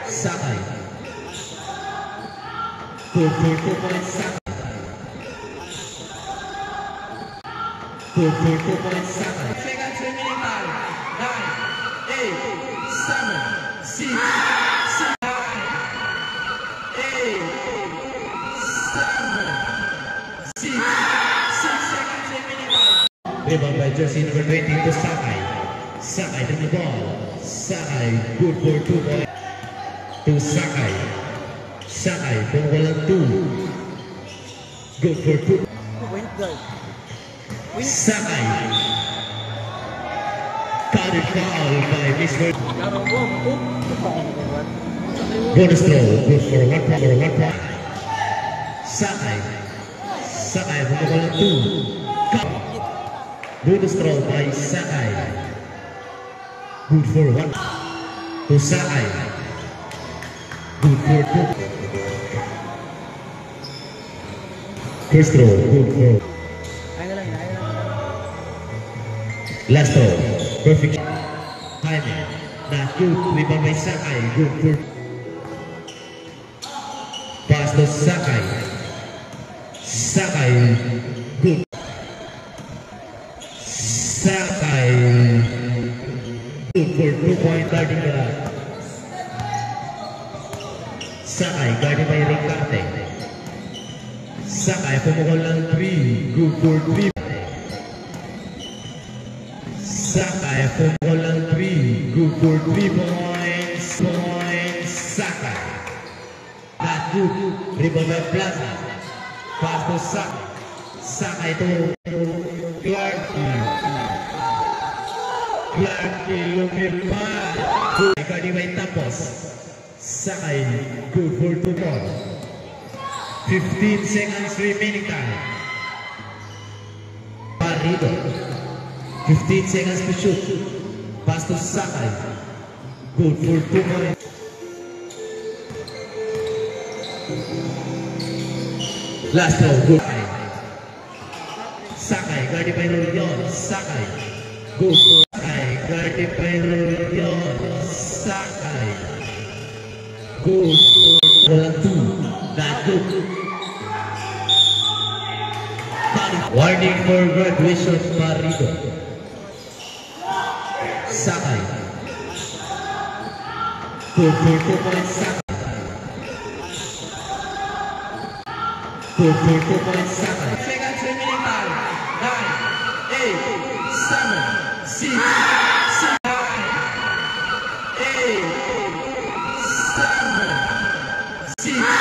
Sakai. Good for 2 points, Sakai. Good for 2 points, Sakai. Seconds remaining time. 9, 8, 7, 6, 5, 8, 7, 6 seconds remaining time. Rebound by jersey number 20 to Sakai. Sakai to the ball. Sakai, good for 2 points. To Sakai. Sakai, pumukulang 2. Good for 2. Sakai. Got it foul by Miss Bird. Bonus throw, good for 1 point. Sakai. Sakai, pumukulang 2. Bonus throw by Sakai. Good for 1. To Sakai. Good for 2. First throw, good for. Last throw, perfect. Timing. Not good. Rebound by Sakai. Good for. Pass to Sakai. Sakai. Good. Sakai. Good for 2 point guarding the. Sakai guarded by Ricarte. Sakai pumukol ng 3. Good for 3. Sakai pumukol ng 3. Good for 3 points. Sakai. Not good. Rebound by Plaza. Pass to Sakai. Sakai to Clarke. Clarke lumilpa. Guarded by Tapos. Sakai, good for 2 points. 15 seconds remaining time. Parrido. 15 seconds to shoot. Pass to Sakai. Good for 2 points. Last throw, good. Sakai, guarded by Rolion. Sakai. Good for Sakai, guarded by Rolion. Sakai. Good for 2. Not good. Warning for graduation, Parrido. Sakai. Good for 2 points, Sakai. Good for 2 points, Sakai. Seconds remaining time. 9, 8, 7, 6, 5, 8, 7, 6.